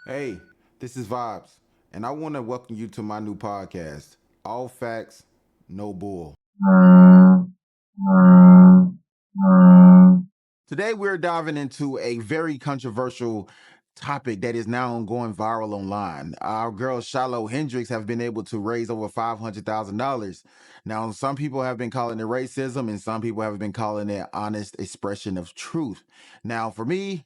Hey, this is Vibes, and I want to welcome you to my new podcast, All Facts, No Bull. Today, we're diving into a very controversial topic that is now going viral online. Our girl Shiloh Hendricks have been able to raise over $500,000. Now, some people have been calling it racism, and some people have been calling it honest expression of truth. Now, for me,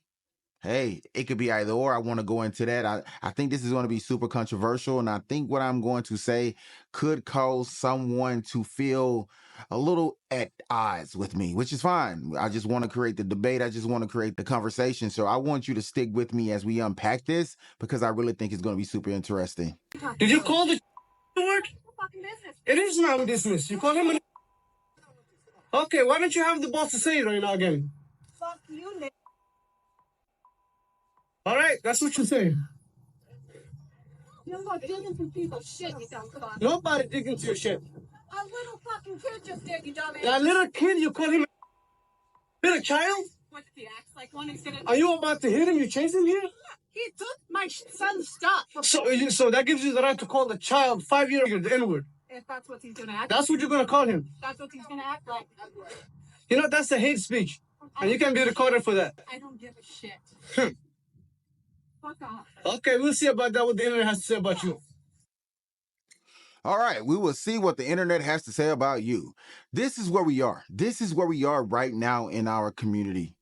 hey, it could be either or. I want to go into that. I think this is going to be super controversial, and I think what I'm going to say could cause someone to feel a little at odds with me, which is fine. I just want to create the debate. I just want to create the conversation. So I want you to stick with me as we unpack this because I really think it's going to be super interesting. Did you call the work? It is my business. You call him an... Okay, why don't you have the boss to say it right now again? Fuck you, Nick. All right, that's what you say. You're not digging through people's shit, you dumb fuck. Nobody digging through your shit. A little fucking kid just did, you dumbass. That little kid, you call him a little child? What, he acts like one instead of... Are you about to hit him? You chase him here? He took my son's stuff. So that gives you the right to call the child 5-year-old the N-word. If that's what he's gonna act. That's what you're gonna call him. That's what he's gonna act like. You know, that's the hate speech. And you can be recorded for that. I don't give a shit. Fuck off. Okay, we'll see about that, what the internet has to say about you. All right, we will see what the internet has to say about you. This is where we are. This is where we are right now in our community.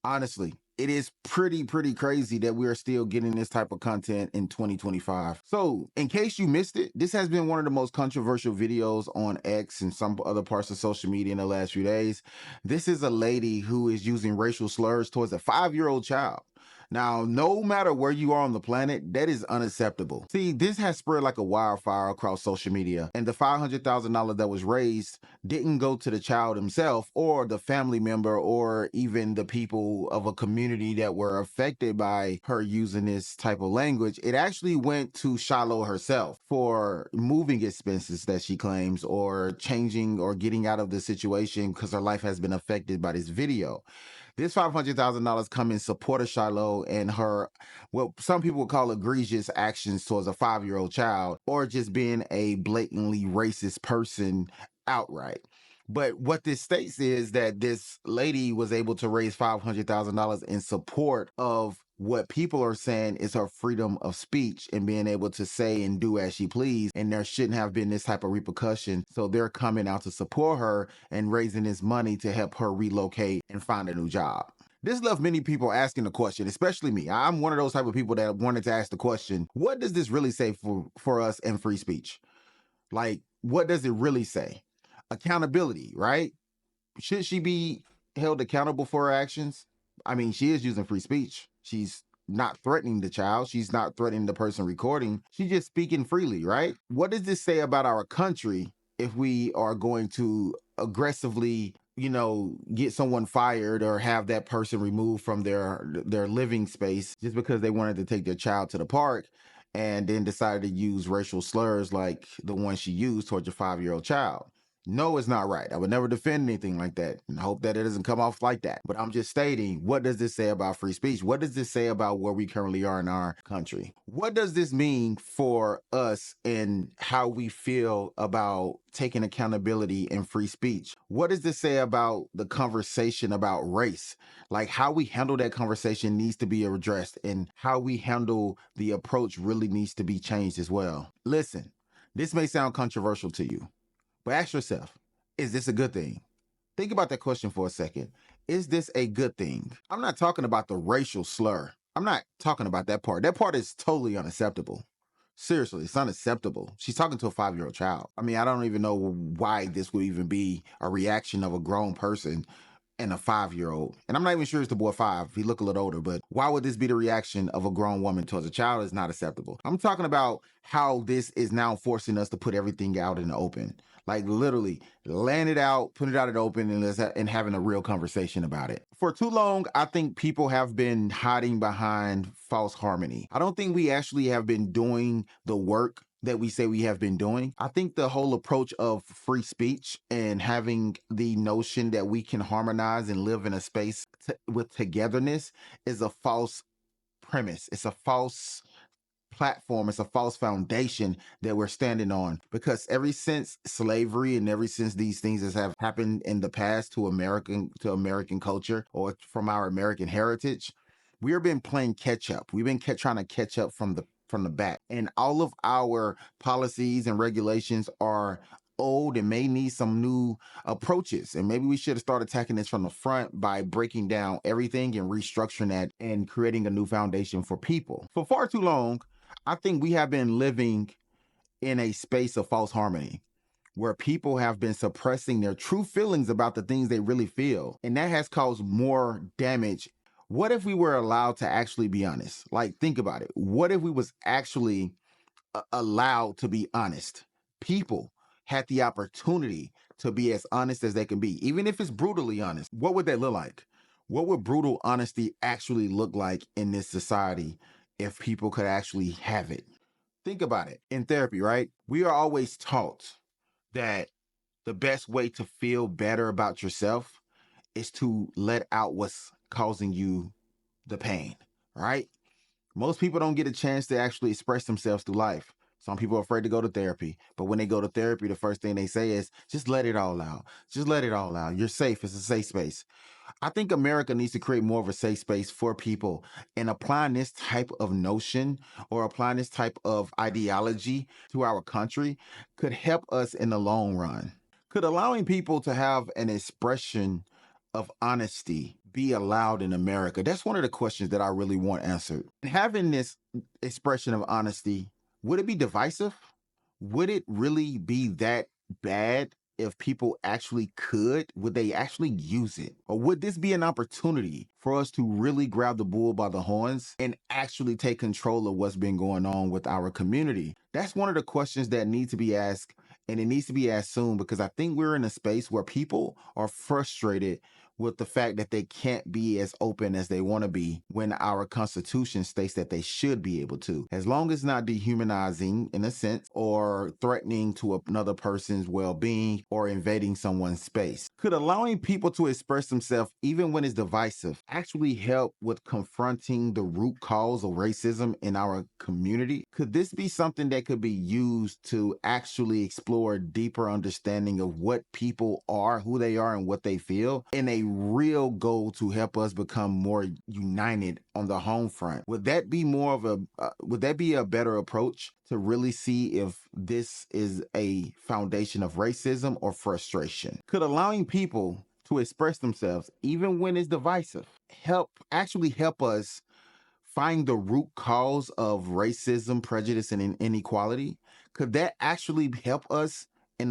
Honestly, it is pretty crazy that we are still getting this type of content in 2025. So, in case you missed it, this has been one of the most controversial videos on X and some other parts of social media in the last few days. This is a lady who is using racial slurs towards a 5-year-old child. Now, no matter where you are on the planet, that is unacceptable. See, this has spread like a wildfire across social media, and the $500,000 that was raised didn't go to the child himself or the family member or even the people of a community that were affected by her using this type of language. It actually went to Shiloh herself for moving expenses that she claims or changing or getting out of the situation because her life has been affected by this video. This $500,000 come in support of Shiloh and her, what some people would call egregious actions towards a 5-year-old child, or just being a blatantly racist person outright. But what this states is that this lady was able to raise $500,000 in support of what people are saying is her freedom of speech and being able to say and do as she please. And there shouldn't have been this type of repercussion. So they're coming out to support her and raising this money to help her relocate and find a new job. This left many people asking the question, especially me. I'm one of those type of people that wanted to ask the question, what does this really say for us in free speech? Like, what does it really say? Accountability, right? Should she be held accountable for her actions? I mean, she is using free speech. She's not threatening the child. She's not threatening the person recording. She's just speaking freely, right? What does this say about our country if we are going to aggressively, get someone fired or have that person removed from their living space just because they wanted to take their child to the park and then decided to use racial slurs like the one she used towards a 5-year-old child? No, it's not right. I would never defend anything like that and hope that it doesn't come off like that. But I'm just stating, what does this say about free speech? What does this say about where we currently are in our country? What does this mean for us and how we feel about taking accountability in free speech? What does this say about the conversation about race? Like, how we handle that conversation needs to be addressed, and how we handle the approach really needs to be changed as well. Listen, this may sound controversial to you, but ask yourself, is this a good thing? Think about that question for a second. Is this a good thing? I'm not talking about the racial slur. I'm not talking about that part. That part is totally unacceptable. Seriously, it's unacceptable. She's talking to a 5-year-old child. I mean, I don't even know why this would even be a reaction of a grown person and a 5-year-old. And I'm not even sure it's the boy 5. He look a little older, but why would this be the reaction of a grown woman towards a child? Is not acceptable. I'm talking about how this is now forcing us to put everything out in the open. Like, literally laying it out, put it out in the open, and having a real conversation about it. For too long, I think people have been hiding behind false harmony. I don't think we actually have been doing the work that we say we have been doing. I think the whole approach of free speech and having the notion that we can harmonize and live in a space with togetherness is a false premise. It's a false platform, it's a false foundation that we're standing on. Because ever since slavery and ever since these things that have happened in the past to American culture or from our American heritage, we've been playing catch up. We've been trying to catch up from the back, and all of our policies and regulations are old and may need some new approaches. And maybe we should start attacking this from the front by breaking down everything and restructuring that and creating a new foundation for people. For far too long, I think we have been living in a space of false harmony where people have been suppressing their true feelings about the things they really feel. And that has caused more damage. What if we were allowed to actually be honest? Like, think about it. What if we was actually allowed to be honest? People had the opportunity to be as honest as they can be, even if it's brutally honest. What would that look like? What would brutal honesty actually look like in this society if people could actually have it? Think about it. In therapy, right? We are always taught that the best way to feel better about yourself is to let out what's causing you the pain, right? Most people don't get a chance to actually express themselves through life. Some people are afraid to go to therapy, but when they go to therapy, the first thing they say is, just let it all out. Just let it all out. You're safe. It's a safe space. I think America needs to create more of a safe space for people, and applying this type of notion or applying this type of ideology to our country could help us in the long run. Could allowing people to have an expression of honesty be allowed in America? That's one of the questions that I really want answered. And having this expression of honesty, would it be divisive? Would it really be that bad if people actually could? Would they actually use it? Or would this be an opportunity for us to really grab the bull by the horns and actually take control of what's been going on with our community? That's one of the questions that need to be asked, and it needs to be asked soon, because I think we're in a space where people are frustrated with the fact that they can't be as open as they want to be when our constitution states that they should be able to, as long as not dehumanizing in a sense or threatening to another person's well-being or invading someone's space. Could allowing people to express themselves even when it's divisive actually help with confronting the root cause of racism in our community? Could this be something that could be used to actually explore a deeper understanding of what people are, who they are, and what they feel, in a real goal to help us become more united on the home front? Would that be would that be a better approach to really see if this is a foundation of racism or frustration? Could allowing people to express themselves even when it's divisive help us find the root cause of racism, prejudice, and inequality? Could that actually help us in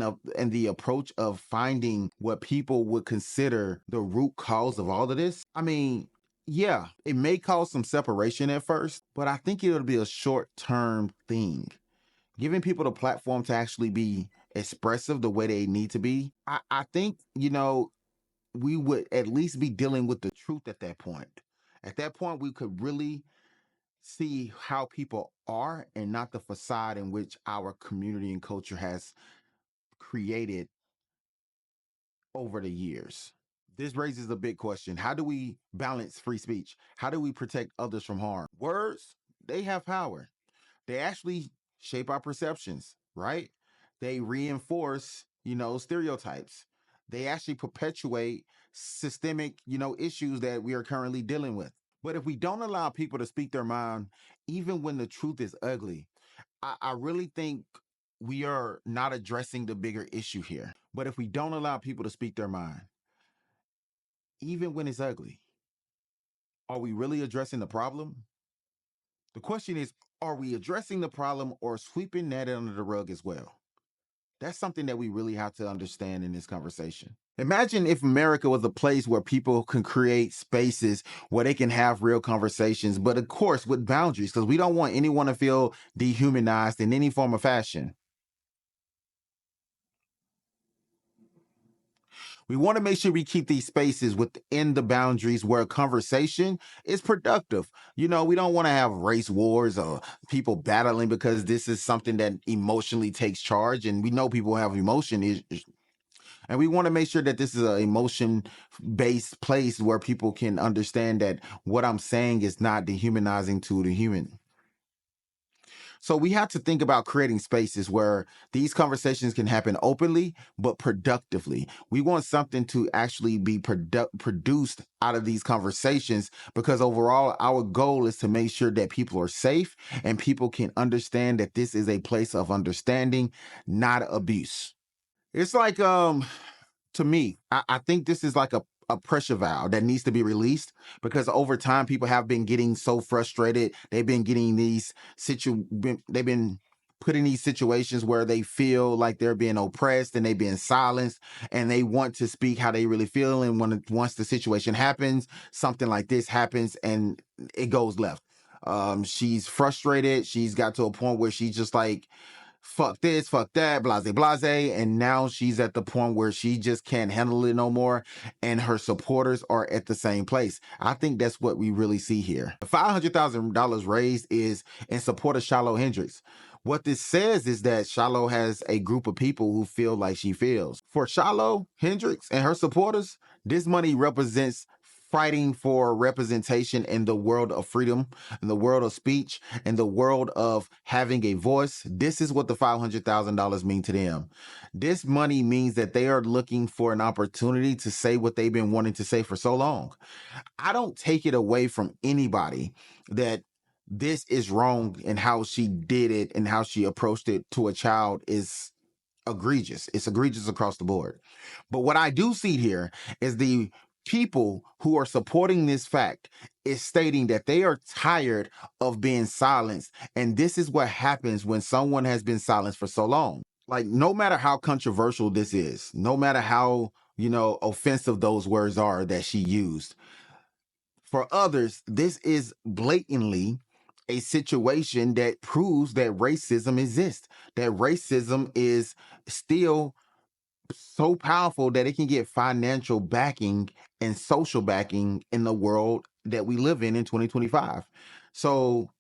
the approach of finding what people would consider the root cause of all of this? I mean, yeah, it may cause some separation at first, but I think it'll be a short-term thing. Giving people the platform to actually be expressive the way they need to be, I think, we would at least be dealing with the truth at that point. At that point, we could really see how people are and not the facade in which our community and culture has created over the years. This raises a big question. How do we balance free speech? How do we protect others from harm? Words, they have power. They actually shape our perceptions, right? They reinforce, stereotypes. They actually perpetuate systemic, issues that we are currently dealing with. But if we don't allow people to speak their mind, even when the truth is ugly, I really think we are not addressing the bigger issue here. But if we don't allow people to speak their mind, even when it's ugly, are we really addressing the problem? The question is, are we addressing the problem or sweeping that under the rug as well? That's something that we really have to understand in this conversation. Imagine if America was a place where people can create spaces where they can have real conversations, but of course with boundaries, because we don't want anyone to feel dehumanized in any form of fashion. We want to make sure we keep these spaces within the boundaries where conversation is productive. We don't want to have race wars or people battling because this is something that emotionally takes charge. And we know people have emotion. And we want to make sure that this is an emotion based place where people can understand that what I'm saying is not dehumanizing to the human. So we have to think about creating spaces where these conversations can happen openly but productively. We want something to actually be produced out of these conversations, because overall our goal is to make sure that people are safe and people can understand that this is a place of understanding, not abuse. It's like to me, I think this is like a pressure valve that needs to be released, because over time people have been getting so frustrated. They've been getting they've been put in these situations where they feel like they're being oppressed and they've been silenced, and they want to speak how they really feel. And once the situation happens, something like this happens and it goes left. She's frustrated. She's got to a point where she's just like, fuck this, fuck that, blase, blase. And now she's at the point where she just can't handle it no more. And her supporters are at the same place. I think that's what we really see here. The $500,000 raised is in support of Shiloh Hendricks. What this says is that Shiloh has a group of people who feel like she feels. For Shiloh Hendricks and her supporters, this money represents fighting for representation in the world of freedom, in the world of speech, in the world of having a voice. This is what the $500,000 mean to them. This money means that they are looking for an opportunity to say what they've been wanting to say for so long. I don't take it away from anybody that this is wrong, and how she did it and how she approached it to a child is egregious. It's egregious across the board. But what I do see here is the people who are supporting this fact is stating that they are tired of being silenced. And this is what happens when someone has been silenced for so long. Like, no matter how controversial this is, no matter how, offensive those words are that she used, for others, this is blatantly a situation that proves that racism exists, that racism is still so powerful that it can get financial backing and social backing in the world that we live in 2025. So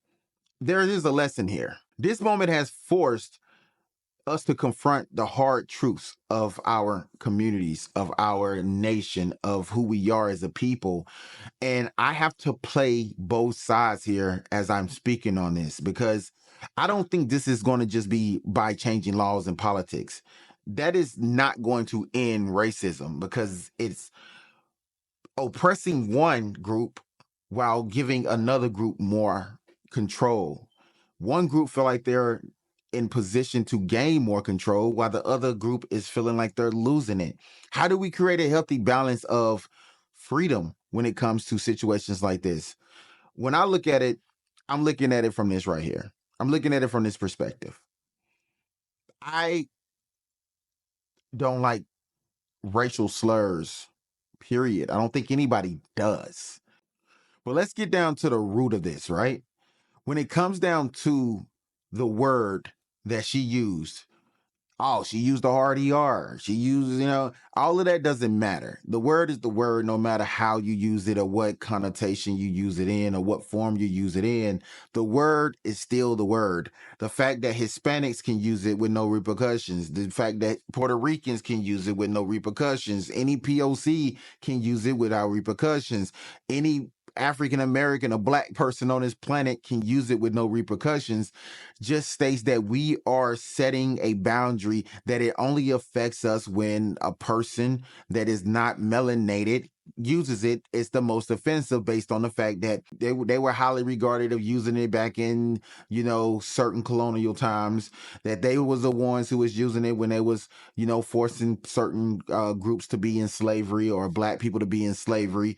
there is a lesson here. This moment has forced us to confront the hard truths of our communities, of our nation, of who we are as a people. And I have to play both sides here as I'm speaking on this, because I don't think this is going to just be by changing laws and politics. That is not going to end racism, because it's oppressing one group while giving another group more control. One group feel like they're in position to gain more control, while the other group is feeling like they're losing it. How do we create a healthy balance of freedom when it comes to situations like this? When I look at it, I'm looking at it from this right here. I'm looking at it from this perspective. I don't like racial slurs, period. I don't think anybody does. But let's get down to the root of this, right? When it comes down to the word that she used, oh, she used the hard ER. She used, all of that doesn't matter. The word is the word, no matter how you use it or what connotation you use it in or what form you use it in. The word is still the word. The fact that Hispanics can use it with no repercussions, the fact that Puerto Ricans can use it with no repercussions, any POC can use it without repercussions, any African American or black person on this planet can use it with no repercussions, just states that we are setting a boundary that it only affects us when a person that is not melanated uses it. It's the most offensive based on the fact that they were highly regarded of using it back in, certain colonial times, that they was the ones who was using it when they was, forcing certain groups to be in slavery or black people to be in slavery.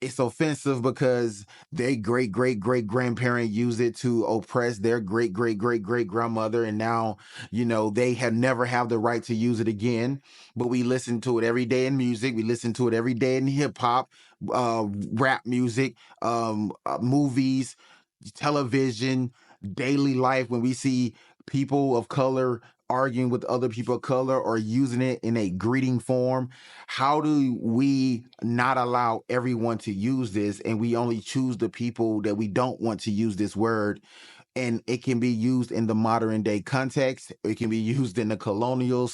It's offensive because their great great great grandparent used it to oppress their great great great great grandmother, and now they have never have the right to use it again. But we listen to it every day in music, we listen to it every day in hip-hop, rap music, movies, television, daily life, when we see people of color arguing with other people of color or using it in a greeting form. How do we not allow everyone to use this, and we only choose the people that we don't want to use this word? And it can be used in the modern day context. It can be used in the colonial,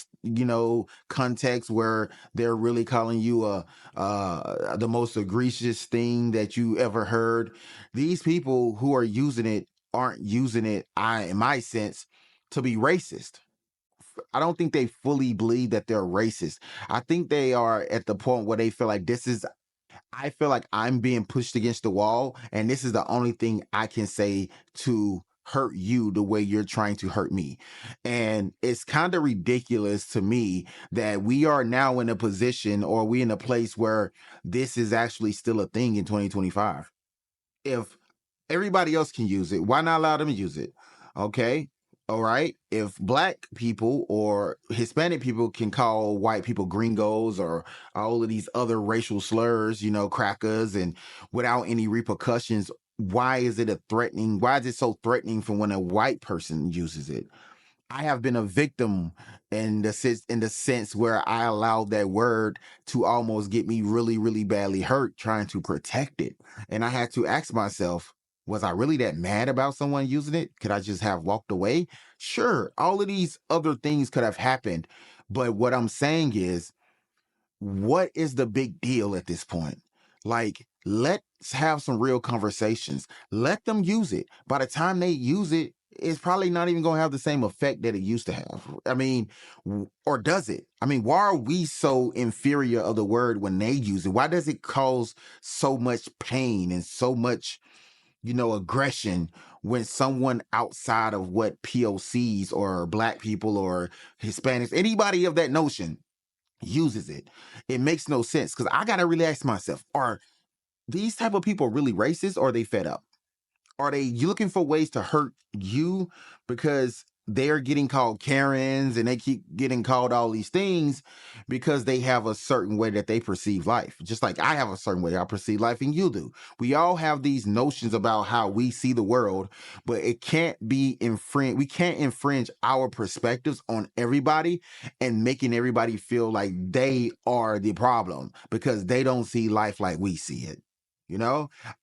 context, where they're really calling you the most egregious thing that you ever heard. These people who are using it aren't using it, in my sense, to be racist. I don't think they fully believe that they're racist. I think they are at the point where they feel like I feel like I'm being pushed against the wall, and this is the only thing I can say to hurt you the way you're trying to hurt me. And it's kind of ridiculous to me that we are now in a position, or we in a place where this is actually still a thing in 2025. If everybody else can use it, why not allow them to use it? Okay. All right. If black people or Hispanic people can call white people gringos or all of these other racial slurs, crackers, and without any repercussions, why is it why is it so threatening for when a white person uses it? I have been a victim in the sense where I allowed that word to almost get me really, really badly hurt trying to protect it. And I had to ask myself, was I really that mad about someone using it? Could I just have walked away? Sure, all of these other things could have happened. But what I'm saying is, what is the big deal at this point? Like, let's have some real conversations. Let them use it. By the time they use it, it's probably not even going to have the same effect that it used to have. I mean, or does it? I mean, why are we so inferior of the word when they use it? Why does it cause so much pain and so much, aggression when someone outside of what POCs or black people or Hispanics, anybody of that notion, uses it? It makes no sense, because I gotta really ask myself, are these type of people really racist, or are they fed up? Are they looking for ways to hurt you because they're getting called Karens and they keep getting called all these things because they have a certain way that they perceive life? Just like I have a certain way I perceive life and you do. We all have these notions about how we see the world, but it can't be infringe. We can't infringe our perspectives on everybody and making everybody feel like they are the problem because they don't see life like we see it.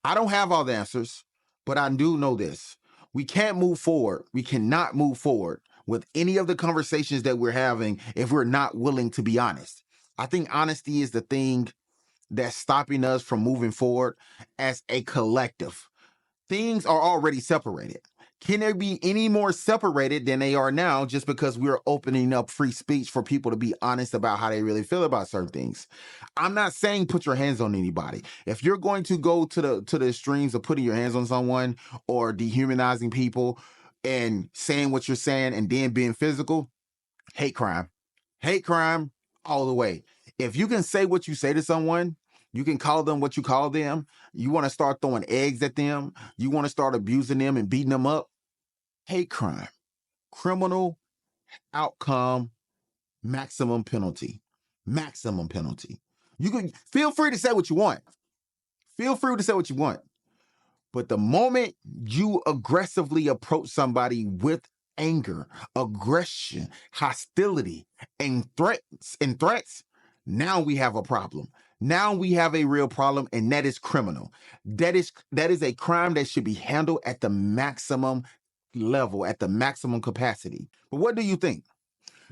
I don't have all the answers. But I do know this. We can't move forward. We cannot move forward with any of the conversations that we're having if we're not willing to be honest. I think honesty is the thing that's stopping us from moving forward as a collective. Things are already separated. Can they be any more separated than they are now just because we're opening up free speech for people to be honest about how they really feel about certain things? I'm not saying put your hands on anybody. If you're going to go to the extremes of putting your hands on someone or dehumanizing people and saying what you're saying and then being physical, hate crime. Hate crime all the way. If you can say what you say to someone, you can call them what you call them. You want to start throwing eggs at them. You want to start abusing them and beating them up. Hate crime. Criminal outcome, maximum penalty. Maximum penalty. You can feel free to say what you want. Feel free to say what you want. But the moment you aggressively approach somebody with anger, aggression, hostility, and threats, now we have a problem. Now we have a real problem, and that is criminal. That is a crime that should be handled at the maximum level, at the maximum capacity. But what do you think?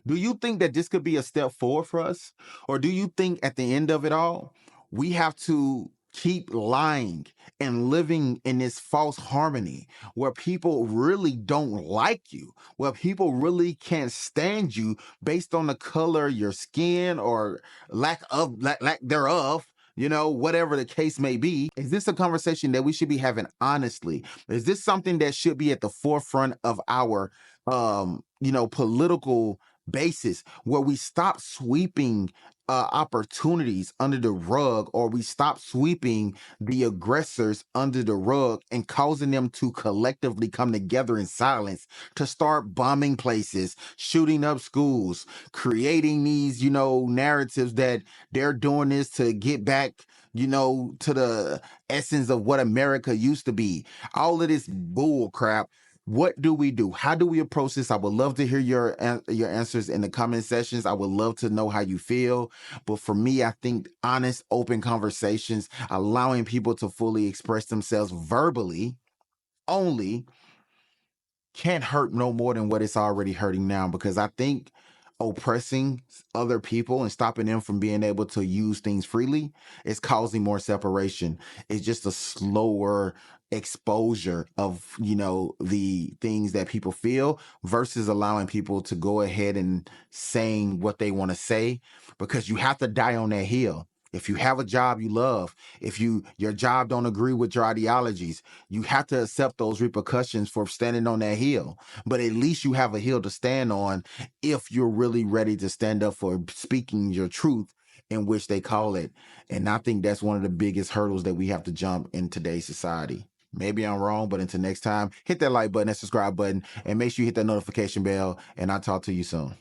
Do you think that this could be a step forward for us? Or do you think at the end of it all, we have to keep lying and living in this false harmony where people really don't like you, where people really can't stand you based on the color of your skin or lack thereof? Whatever the case may be, is this a conversation that we should be having honestly? Is this something that should be at the forefront of our political basis, where we stop sweeping opportunities under the rug, or we stop sweeping the aggressors under the rug and causing them to collectively come together in silence to start bombing places, shooting up schools, creating these, narratives that they're doing this to get back, to the essence of what America used to be. All of this bull crap. What do we do? How do we approach this? I would love to hear your answers in the comment sections. I would love to know how you feel. But for me, I think honest, open conversations, allowing people to fully express themselves verbally only, can't hurt no more than what it's already hurting now. Because I think oppressing other people and stopping them from being able to use things freely, it's causing more separation. It's just a slower exposure of, you know, the things that people feel versus allowing people to go ahead and saying what they want to say, because you have to die on that hill. If you have a job you love, if your job don't agree with your ideologies, you have to accept those repercussions for standing on that hill. But at least you have a hill to stand on if you're really ready to stand up for speaking your truth, in which they call it. And I think that's one of the biggest hurdles that we have to jump in today's society. Maybe I'm wrong, but until next time, hit that like button, that subscribe button, and make sure you hit that notification bell. And I'll talk to you soon.